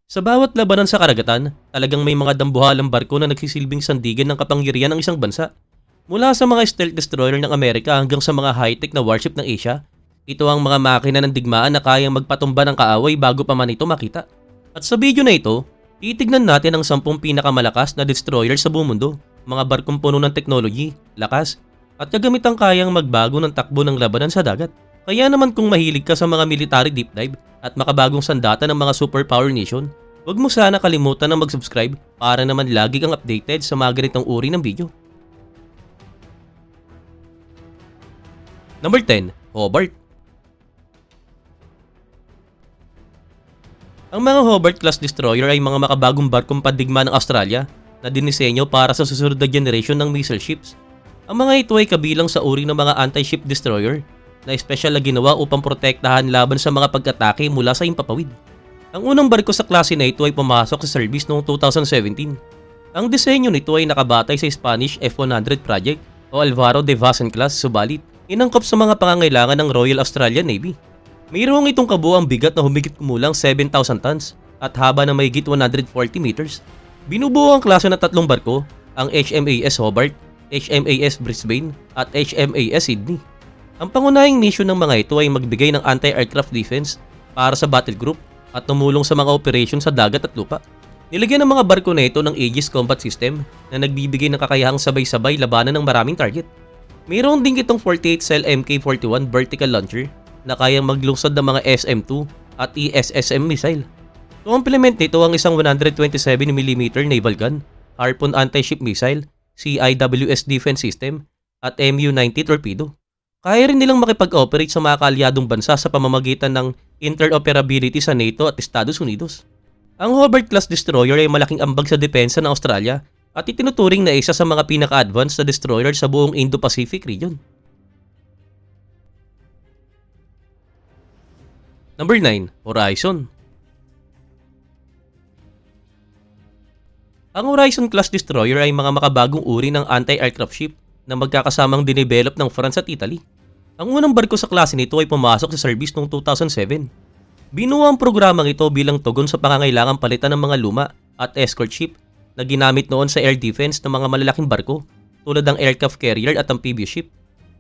Sa bawat labanan sa karagatan, talagang may mga dambuhalang barko na nagsisilbing sandigan ng kapangyarihan ng isang bansa. Mula sa mga stealth destroyer ng Amerika hanggang sa mga high-tech na warship ng Asia, ito ang mga makina ng digmaan na kayang magpatumba ng kaaway bago pa man ito makita. At sa video na ito, titignan natin ang 10 pinakamalakas na destroyer sa buong mundo, mga barkong puno ng technology, lakas, at kagamitang kayang magbago ng takbo ng labanan sa dagat. Kaya naman kung mahilig ka sa mga military deep dive at makabagong sandata ng mga superpower nation, huwag mo sana kalimutan na mag-subscribe para naman lagi kang updated sa mga ganitong uri ng video. Number 10. Hobart. Ang mga Hobart class destroyer ay mga makabagong barkong pandigma ng Australia na dinisenyo para sa susunod na generation ng missile ships. Ang mga ito ay kabilang sa uri ng mga anti-ship destroyer na espesyal na ginawa upang protektahan laban sa mga pag-atake mula sa himpapawid. Ang unang barko sa klase na ito ay pumasok sa service noong 2017. Ang disenyo nito ay nakabatay sa Spanish F-100 project o Alvaro de Vassen class, subalit inangkop sa mga pangangailangan ng Royal Australian Navy. Mayroong itong kabuuang bigat na humigit kumulang 7,000 tons at haba na mahigit 140 meters. Binubuo ang klase ng tatlong barko, ang HMAS Hobart, HMAS Brisbane at HMAS Sydney. Ang pangunahing mission ng mga ito ay magbigay ng anti-aircraft defense para sa battle group at tumulong sa mga operasyon sa dagat at lupa. Nilagyan ng mga barko na ito ng Aegis Combat System na nagbibigay ng kakayahang sabay-sabay labanan ng maraming target. Mayroon din itong 48-cell Mk-41 vertical launcher na kayang maglungsad ng mga SM-2 at ESSM missile. Complement nito ang isang 127mm naval gun, Harpoon anti-ship missile, CIWS defense system, at MU-90 torpedo. Kaya rin nilang makipag-operate sa mga kaalyadong bansa sa pamamagitan ng interoperability sa NATO at Estados Unidos. Ang Hobart class destroyer ay malaking ambag sa depensa ng Australia at itinuturing na isa sa mga pinaka-advanced na destroyer sa buong Indo-Pacific region. Number 9. Horizon. Ang Horizon class destroyer ay mga makabagong uri ng anti-aircraft ship na magkakasamang dinevelop ng France at Italy. Ang unang barko sa klase nito ay pumasok sa service noong 2007. Binuo ang programang ito bilang tugon sa pangangailangang palitan ng mga luma at escort ship na ginamit noon sa air defense ng mga malalaking barko tulad ng aircraft carrier at amphibious ship.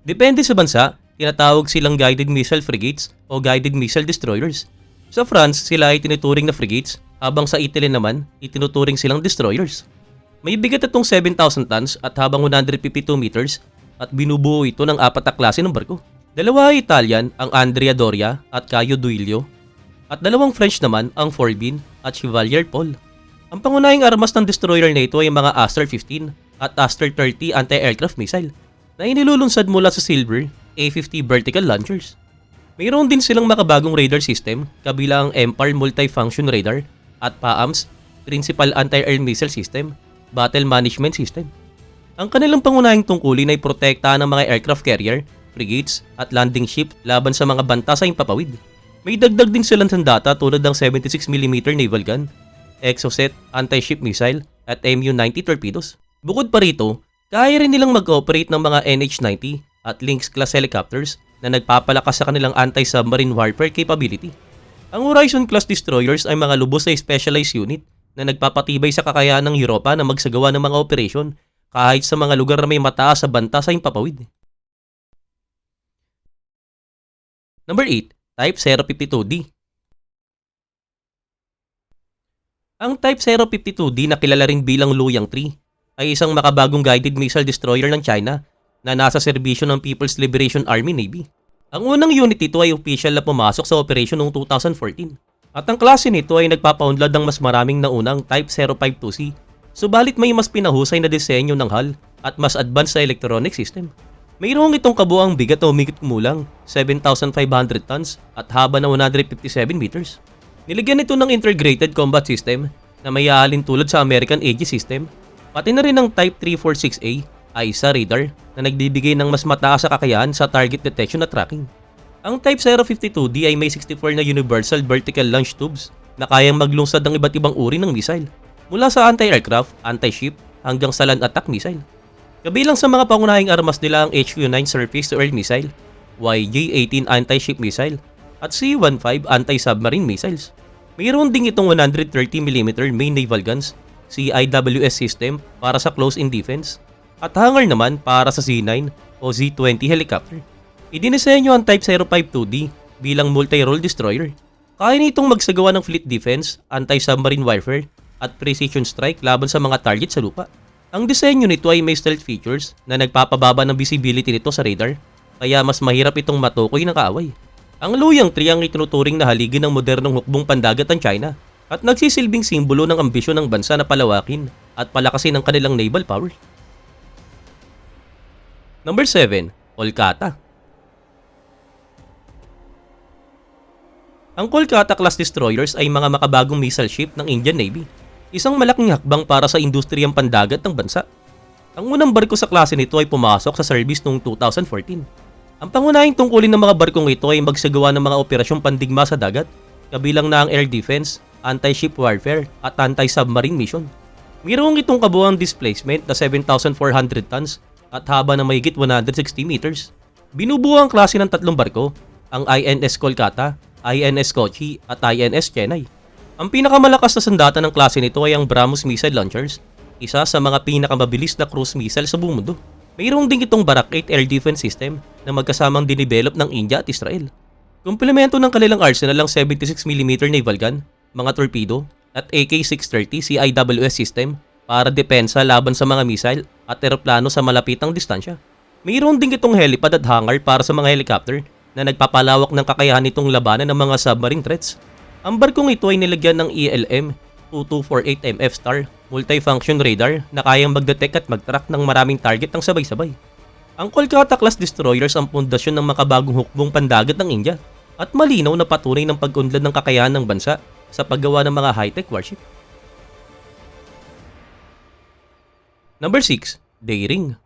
Depende sa bansa, tinatawag silang guided missile frigates o guided missile destroyers. Sa France, sila ay tinuturing na frigates, habang sa Italy naman, itinuturing silang destroyers. May bigat itong 7,000 tons at habang 152 meters at binubuo ito ng 4 na klase ng barko. Dalawa ay Italian, ang Andrea Doria at Caio Duilio, at dalawang French naman, ang Forbin at Chevalier Paul. Ang pangunahing armas ng destroyer na ito ay mga Aster 15 at Aster 30 anti-aircraft missile na inilulunsad mula sa Silver A-50 vertical launchers. Mayroon din silang makabagong radar system, kabilang ang Empire Multifunction Radar at PAAMS, Principal Anti-Air Missile System, Battle Management System. Ang kanilang pangunahing tungkulin ay protektahan ng mga aircraft carrier, frigates at landing ship laban sa mga banta sa himpapawid. May dagdag din silang sandata tulad ng 76mm naval gun, Exocet anti-ship missile at MU-90 torpedoes. Bukod pa rito, kaya rin nilang mag-ooperate ng mga NH-90 at Lynx class helicopters na nagpapalakas sa kanilang anti-submarine warfare capability. Ang Horizon class destroyers ay mga lubos na specialized unit na nagpapatibay sa kakayahan ng Europa na magsagawa ng mga operasyon kahit sa mga lugar na may mataas sa banta sa himpapawid. Number 8. Type 052D. Ang Type 052D na kilala rin bilang Luoyang 3 ay isang makabagong guided missile destroyer ng China na nasa serbisyo ng People's Liberation Army Navy. Ang unang unit nito ay official na pumasok sa operasyon noong 2014. At ang klase nito ay nagpapaunlad ng mas maraming naunang Type 052C, subalit may mas pinahusay na disenyo ng hull at mas advanced sa electronic system. Mayroong itong kabuang bigat na humigit kumulang 7,500 tons at haba na 157 meters. Nilagyan ito ng integrated combat system na may aalin tulad sa American Aegis system, pati na rin ng Type 346A ISA radar na nagbibigay ng mas mataas na kakayahan sa target detection at tracking. Ang Type 052D ay may 64 na universal vertical launch tubes na kayang maglungsad ng iba't ibang uri ng missile, mula sa anti-aircraft, anti-ship hanggang sa land attack missile. Kabilang sa mga pangunahing armas nila ang HQ-9 surface-to-air missile, YJ-18 anti-ship missile at C-15 anti-submarine missiles. Mayroon ding itong 130mm main naval guns, CIWS system para sa close-in defense, at hangar naman para sa Z9 o Z20 helicopter. Idinisenyo ang Type 052D bilang multi-role destroyer. Kaya nitong magsagawa ng fleet defense, anti-submarine warfare, at precision strike laban sa mga target sa lupa. Ang disenyo nito ay may stealth features na nagpapababa ng visibility nito sa radar, kaya mas mahirap itong matukoy ng kaaway. Ang Luoyang 3 ang itinuturing na haligi ng modernong hukbong pandagat ng China at nagsisilbing simbolo ng ambisyon ng bansa na palawakin at palakasin ang kanilang naval power. Number 7. Kolkata. Ang Kolkata-class destroyers ay mga makabagong missile ship ng Indian Navy, isang malaking hakbang para sa industriyang pandagat ng bansa. Ang unang barko sa klase nito ay pumasok sa service noong 2014. Ang pangunahing tungkulin ng mga barkong ito ay magsagawa ng mga operasyong pandigma sa dagat, kabilang na ang air defense, anti-ship warfare, at anti-submarine mission. Mayroong itong kabuuang displacement na 7,400 tons at haba na mahigit 160 meters. Binubuo ang klase ng tatlong barko, ang INS Kolkata, INS Kochi at INS Chennai. Ang pinakamalakas na sandata ng klase nito ay ang BrahMos missile launchers, isa sa mga pinakamabilis na cruise missile sa buong mundo. Mayroong din itong Barak 8 air defense system na magkasamang dinevelop ng India at Israel. Komplemento ng kanilang arsenal ang 76mm naval gun, mga torpedo, at AK-630 CIWS system para depensa laban sa mga missile at eroplano sa malapitang distansya. Mayroon din itong helipad at hangar para sa mga helicopter na nagpapalawak ng kakayahan nitong labanan ng mga submarine threats. Ang barkong ito ay nilagyan ng ELM 2248MF Star multifunction radar na kayang mag-detect at mag-track ng maraming target ng sabay-sabay. Ang Kolkata-class destroyers ang pundasyon ng makabagong hukbong pandagat ng India at malinaw na patunay ng pag-unlad ng kakayahan ng bansa sa paggawa ng mga high-tech warship. Number 6. Daring.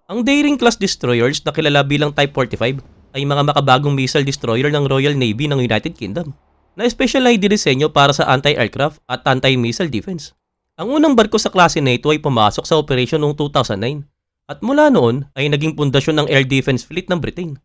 Ang Daring-class destroyers na kilala bilang Type 45 ay mga makabagong missile destroyer ng Royal Navy ng United Kingdom na espesyal na idinesenyo para sa anti-aircraft at anti-missile defense. Ang unang barko sa klase na ito ay pumasok sa operasyon noong 2009 at mula noon ay naging pundasyon ng air defense fleet ng Britain.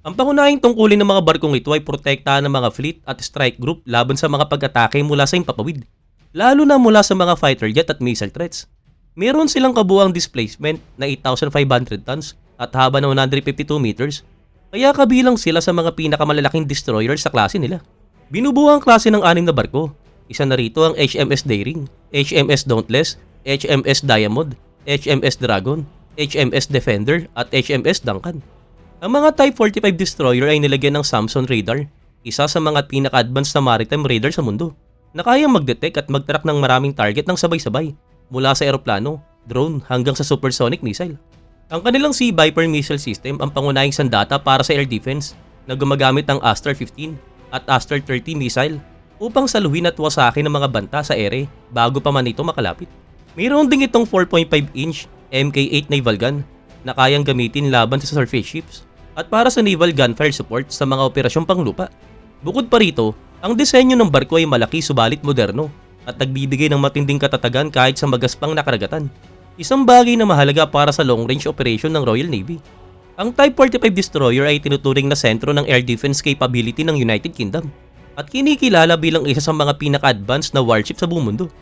Ang pangunahing tungkulin ng mga barkong ito ay protektahan ng mga fleet at strike group laban sa mga pag-atake mula sa himpapawid, lalo na mula sa mga fighter jet at missile threats. Meron silang kabuuang displacement na 8,500 tons at haba na 152 meters, kaya kabilang sila sa mga pinakamalalaking destroyer sa klase nila. Binubuo ang klase ng 6 na barko. Isa na rito ang HMS Daring, HMS Dauntless, HMS Diamond, HMS Dragon, HMS Defender at HMS Duncan. Ang mga Type 45 destroyer ay nilagyan ng Samson radar, isa sa mga pinaka-advanced na maritime radar sa mundo, na kayang mag-detect at mag-track ng maraming target ng sabay-sabay, mula sa eroplano, drone hanggang sa supersonic missile. Ang kanilang Sea Viper missile system ang pangunahing sandata para sa air defense na gumagamit ng Astra 15 at Astra 30 missile upang saluhin at wasakin ng mga banta sa ere bago pa man ito makalapit. Mayroon ding itong 4.5-inch Mk8 naval gun na kayang gamitin laban sa surface ships at para sa naval gunfire support sa mga operasyong panglupa. Bukod pa rito, ang disenyo ng barko ay malaki subalit moderno at nagbibigay ng matinding katatagan kahit sa magaspang na karagatan. Isang bagay na mahalaga para sa long-range operation ng Royal Navy. Ang Type 45 destroyer ay tinuturing na sentro ng air defense capability ng United Kingdom at kinikilala bilang isa sa mga pinaka-advanced na warship sa buong mundo.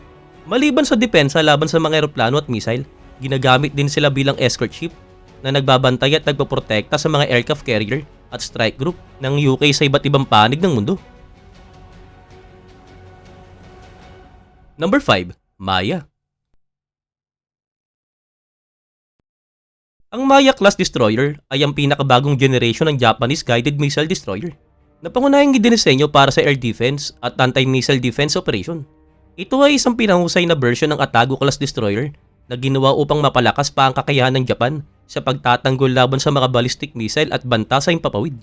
Maliban sa depensa laban sa mga eroplano at missile, ginagamit din sila bilang escort ship na nagbabantay at nagpoprotekta sa mga aircraft carrier at strike group ng UK sa iba't ibang panig ng mundo. Number 5. Maya. Ang Maya-class destroyer ay ang pinakabagong generation ng Japanese guided missile destroyer na pangunahing idinisenyo para sa air defense at anti-missile defense operation. Ito ay isang pinahusay na version ng Atago-class destroyer na ginawa upang mapalakas pa ang kakayahan ng Japan sa pagtatanggol laban sa mga ballistic missile at banta sa himpapawid.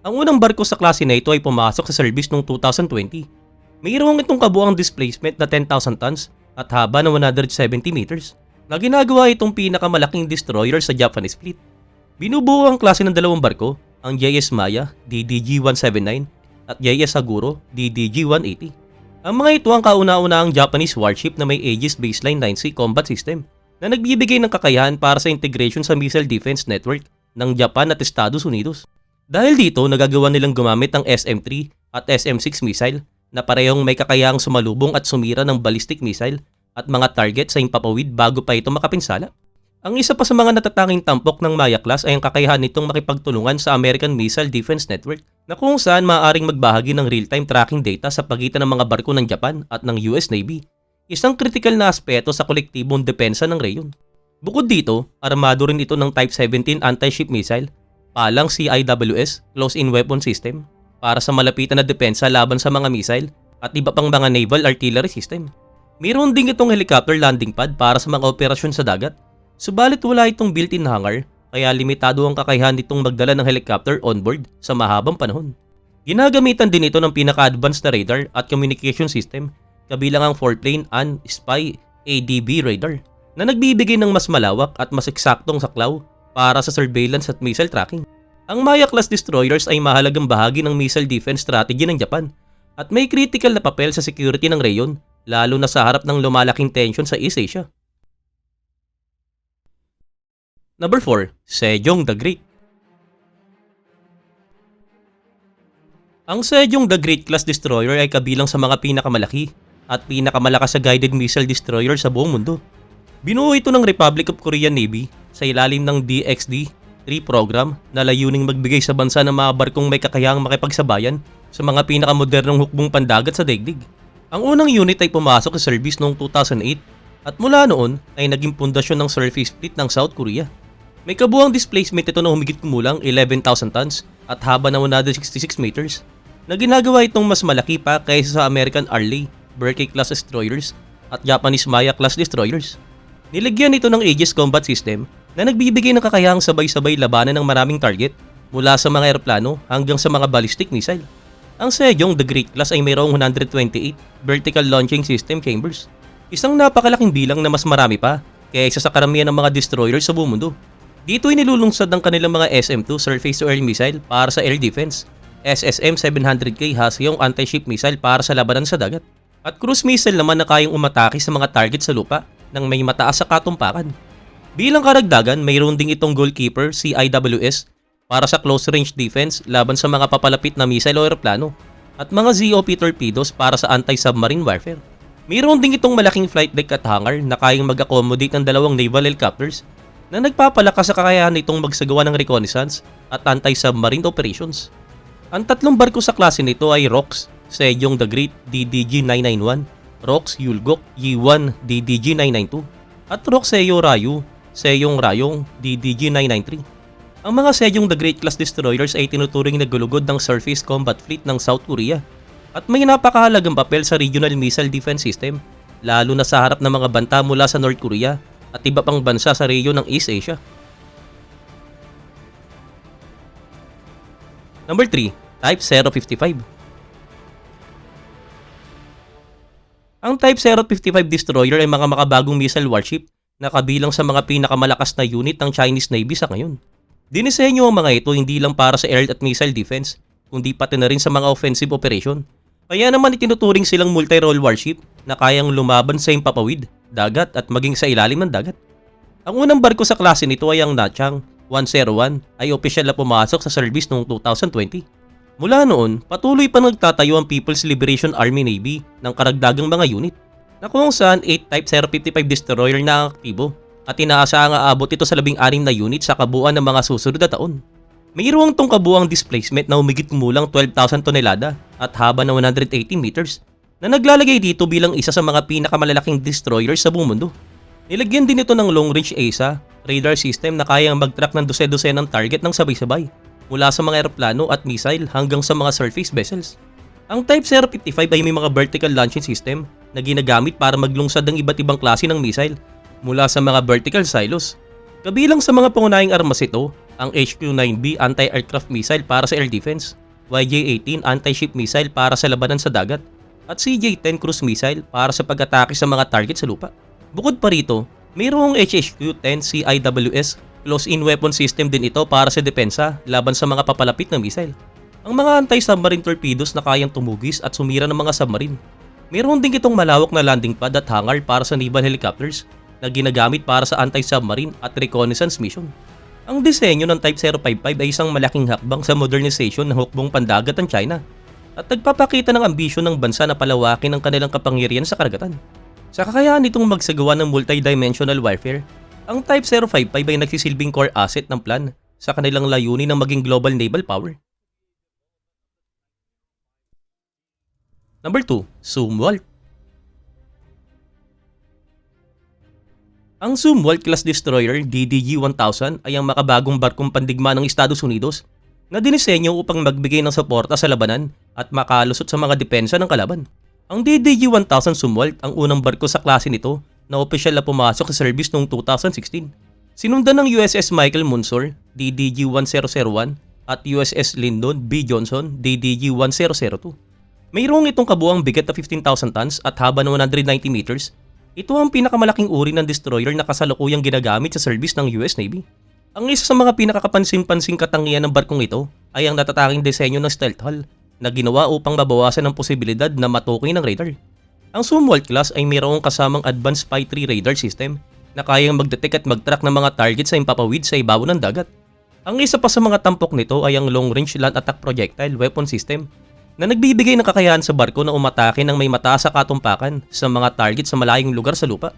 Ang unang barko sa klase na ito ay pumasok sa service noong 2020. Mayroong itong kabuuang displacement na 10,000 tons at haba na 170 meters na ginagawa itong pinakamalaking destroyer sa Japanese fleet. Binubuo ang klase ng dalawang barko, ang JS Maya DDG-179 at JS Haguro DDG-180. Ang mga ito ang kauna-unahang Japanese warship na may Aegis Baseline 9C combat system na nagbibigay ng kakayahan para sa integration sa missile defense network ng Japan at Estados Unidos. Dahil dito, nagagawa nilang gumamit ng SM-3 at SM-6 missile na parehong may kakayahang sumalubong at sumira ng ballistic missile at mga target sa himpapawid bago pa ito makapinsala. Ang isa pa sa mga natatanging tampok ng Maya class ay ang kakayahan nitong makipagtulungan sa American Missile Defense Network na kung saan maaaring magbahagi ng real-time tracking data sa pagitan ng mga barko ng Japan at ng US Navy. Isang kritikal na aspeto sa kolektibong depensa ng reyon. Bukod dito, armado rin ito ng Type 17 anti-ship missile, palang CIWS close-in weapon system para sa malapitan na depensa laban sa mga missile at iba pang mga naval artillery system. Mayroon din itong helicopter landing pad para sa mga operasyon sa dagat. Subalit wala itong built-in hangar kaya limitado ang kakayahan nitong magdala ng helicopter onboard sa mahabang panahon. Ginagamitan din ito ng pinaka-advanced na radar at communication system kabilang ang foreplane and spy ADB radar na nagbibigay ng mas malawak at mas eksaktong saklaw para sa surveillance at missile tracking. Ang Maya class destroyers ay mahalagang bahagi ng missile defense strategy ng Japan at may critical na papel sa security ng reyon lalo na sa harap ng lumalaking tension sa East Asia. Number 4, Sejong the Great. Ang Sejong the Great class destroyer ay kabilang sa mga pinakamalaki at pinakamalakas sa guided missile destroyer sa buong mundo. Binuo ito ng Republic of Korean Navy sa ilalim ng DXD-3 program na layuning magbigay sa bansa ng mga barkong may kakayahang makipagsabayan sa mga pinakamodernong hukbong pandagat sa daigdig. Ang unang unit ay pumasok sa service noong 2008 at mula noon ay naging pundasyon ng surface fleet ng South Korea. May kabuuang displacement ito na humigit kumulang 11,000 tons at haba na 166 meters na ginagawa itong mas malaki pa kaysa sa American Arleigh Burke class destroyers at Japanese Maya class destroyers. Nilagyan ito ng Aegis combat system na nagbibigay ng kakayahang sabay-sabay labanan ng maraming target mula sa mga eroplano hanggang sa mga ballistic missile. Ang Sejong the Great class ay mayroong 128 vertical launching system chambers, isang napakalaking bilang na mas marami pa kaysa sa karamihan ng mga destroyers sa buong mundo. Dito ay nilulunsad ng kanilang mga SM-2 surface-to-air missile para sa air defense, SSM-700K Haseong anti-ship missile para sa labanan sa dagat, at cruise missile naman na kayang umatake sa mga target sa lupa nang may mataas sa katumpakan. Bilang karagdagan, mayroon ding itong Goalkeeper CIWS para sa close-range defense laban sa mga papalapit na missile o aeroplano, at mga ZOP torpedoes para sa anti-submarine warfare. Mayroon ding itong malaking flight deck at hangar na kayang mag-accommodate ng dalawang naval helicopters na nagpapalakas sa kakayahan nitong magsagawa ng reconnaissance at anti-submarine operations. Ang tatlong barko sa klase nito ay ROKS Sejong the Great DDG-991, ROKS Yulgok Yi-1 DDG-992, at ROKS Seo Ryu Sejong Rayong DDG-993. Ang mga Sejong the Great class destroyers ay tinuturing na gulugod ng surface combat fleet ng South Korea at may napakahalagang papel sa regional missile defense system lalo na sa harap ng mga banta mula sa North Korea at iba pang bansa sa rehiyon ng East Asia. Number 3, Type 055. Ang Type 055 destroyer ay mga makabagong missile warship na kabilang sa mga pinakamalakas na unit ng Chinese Navy sa ngayon. Dinisenyo ang mga ito hindi lang para sa air at missile defense, kundi pati na rin sa mga offensive operation. Kaya naman itinuturing silang multi-role warship na kayang lumaban sa himpapawid, dagat at maging sa ilalim ng dagat. Ang unang barko sa klase nito ay ang Nachang 101 ay opisyal na pumasok sa service noong 2020. Mula noon, patuloy pa nagtatayo ang People's Liberation Army Navy ng karagdagang mga unit na kung saan 8 Type 055 destroyer na aktibo at inaasahang aabot ito sa 16 na unit sa kabuuan ng mga susunod na taon. Mayroong tong kabuuang displacement na humigit kumulang 12,000 tonelada at haba na 180 meters na naglalagay dito bilang isa sa mga pinakamalalaking destroyers sa buong mundo. Nilagyan din ito ng long-range AESA radar system na kayang mag-track ng dose-dosenang target ng sabay-sabay mula sa mga eroplano at missile hanggang sa mga surface vessels. Ang Type 055 ay may mga vertical launching system na ginagamit para maglungsad ng iba't ibang klase ng missile mula sa mga vertical silos. Kabilang sa mga pangunahing armas ito, ang HQ-9B anti-aircraft missile para sa air defense, YJ-18 anti-ship missile para sa labanan sa dagat, at CJ-10 cruise missile para sa pag-atake sa mga target sa lupa. Bukod pa rito, mayroong HHQ-10 CIWS close-in weapon system din ito para sa depensa laban sa mga papalapit na missile. Ang mga anti-submarine torpedoes na kayang tumugis at sumira ng mga submarine. Mayroon din itong malawak na landing pad at hangar para sa naval helicopters na ginagamit para sa anti-submarine at reconnaissance mission. Ang disenyo ng Type 055 ay isang malaking hakbang sa modernization ng hukbong pandagat ng China at nagpapakita ng ambisyon ng bansa na palawakin ang kanilang kapangyarihan sa karagatan. Sa kakayahan nitong magsagawa ng multidimensional warfare, ang Type 055 ay nagsisilbing core asset ng plan sa kanilang layunin ng maging global naval power. Number 2. Zumwalt. Ang Zumwalt-class destroyer DDG-1000 ay ang makabagong barkong pandigma ng Estados Unidos na dinisenyo upang magbigay ng suporta sa labanan at makalusot sa mga depensa ng kalaban. Ang DDG-1000 Zumwalt ang unang barko sa klase nito na opisyal na pumasok sa service noong 2016. Sinundan ng USS Michael Munsor DDG-1001 at USS Lyndon B. Johnson DDG-1002. Mayroong itong kabuang bigat na 15,000 tons at haba na 190 meters. Ito ang pinakamalaking uri ng destroyer na kasalukuyang ginagamit sa service ng US Navy. Ang isa sa mga pinakakapansin-pansing katangian ng barkong ito ay ang natatanging disenyo ng stealth hull na ginawa upang mabawasan ang posibilidad na matukoy ng radar. Ang Zumwalt class ay mayroong kasamang Advanced Spy 3 radar system na kayang magdetect at mag-track ng mga target sa impapawid sa ibabaw ng dagat. Ang isa pa sa mga tampok nito ay ang Long Range Land Attack Projectile Weapon System na nagbibigay ng kakayahan sa barko na umatake ng may mataas sa katumpakan sa mga target sa malayong lugar sa lupa.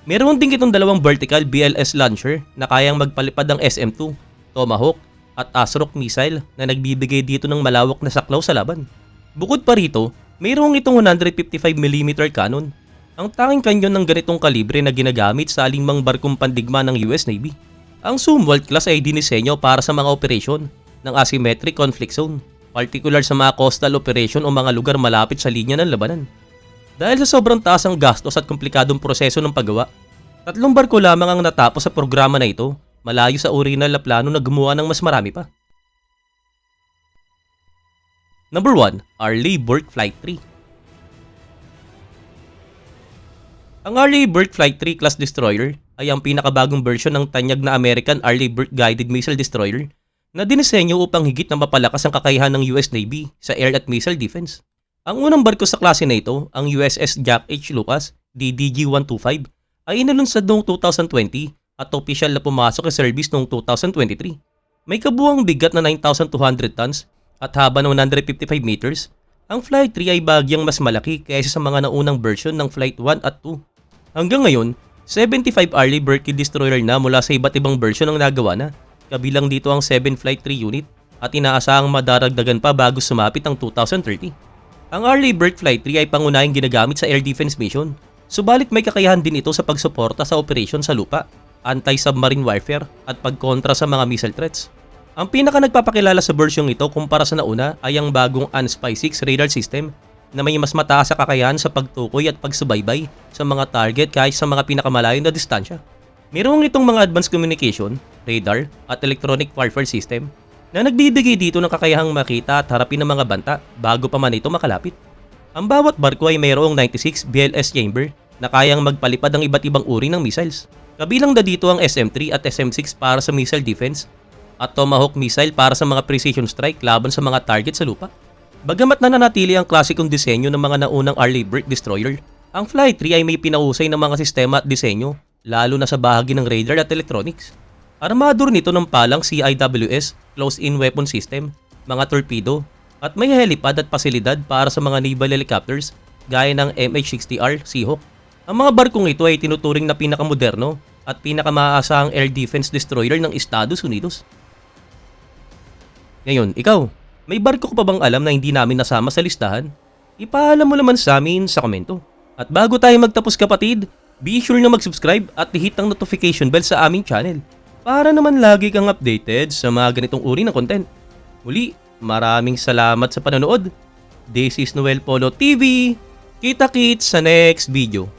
Meron din itong dalawang vertical BLS launcher na kayang magpalipad ng SM-2, Tomahawk at ASROC missile na nagbibigay dito ng malawak na saklaw sa laban. Bukod pa rito, mayroong itong 155mm cannon, ang tanging kanyon ng ganitong kalibre na ginagamit sa alingmang barkong pandigma ng US Navy. Ang Zumwalt class ay dinisenyo para sa mga operasyon ng asymmetric conflict zone, particular sa mga coastal operation o mga lugar malapit sa linya ng labanan. Dahil sa sobrang taas ang gastos at komplikadong proseso ng paggawa, 3 barko lamang ang natapos sa programa na ito, malayo sa original na plano na gumawa ng mas marami pa. Number 1. Arleigh Burke Flight 3. Ang Arleigh Burke Flight 3 class destroyer ay ang pinakabagong version ng tanyag na American Arleigh Burke Guided Missile Destroyer na dinisenyo upang higit na mapalakas ang kakayahan ng US Navy sa air at missile defense. Ang unang barko sa klase na ito, ang USS Jack H. Lucas DDG-125, ay inalunsad noong 2020 at opisyal na pumasok sa service noong 2023. May kabuuang bigat na 9,200 tons at haba na 155 meters. Ang Flight 3 ay bagyang mas malaki kaysa sa mga naunang version ng Flight 1 at 2. Hanggang ngayon, 75 Arleigh Burke destroyer na mula sa iba't ibang version ang nagawa na. Kabilang dito ang 7 Flight 3 unit at inaasahang madaragdagan pa bago sumapit ang 2030. Ang Arleigh Burke Flight 3 ay pangunahing ginagamit sa air defense mission, subalit may kakayahan din ito sa pagsuporta sa operasyon sa lupa, anti-submarine warfare at pagkontra sa mga missile threats. Ang pinaka nagpapakilala sa versyong ito kumpara sa nauna ay ang bagong AN-SPY 6 radar system na may mas mataas sa kakayahan sa pagtukoy at pagsubaybay sa mga target kahit sa mga pinakamalayo na distansya. Mayroong itong mga advanced communication, radar at electronic warfare system na nagbibigay dito ng kakayahang makita at harapin ng mga banta bago pa man ito makalapit. Ang bawat barko ay mayroong 96 BLS chamber na kayang magpalipad ng iba't ibang uri ng missiles. Kabilang na dito ang SM-3 at SM-6 para sa missile defense at Tomahawk missile para sa mga precision strike laban sa mga target sa lupa. Bagamat nananatili ang klasikong disenyo ng mga naunang Arleigh Burke destroyer, ang Flight 3 ay may pinahusay ng mga sistema at disenyo lalo na sa bahagi ng radar at electronics. Armador nito ng palang CIWS, Close-in Weapon System, mga torpedo, at may helipad at pasilidad para sa mga naval helicopters gaya ng MH-60R Seahawk. Ang mga barkong ito ay tinuturing na pinakamoderno at pinakamaasahang air defense destroyer ng Estados Unidos. Ngayon, ikaw, may barko ka pa bang alam na hindi namin nasama sa listahan? Ipaalam mo naman sa amin sa komento. At bago tayo magtapos kapatid, be sure na mag-subscribe at i-hit ang notification bell sa aming channel para naman lagi kang updated sa mga ganitong uri ng content. Muli, maraming salamat sa panonood. This is Noel Polo TV. Kita-kits sa next video.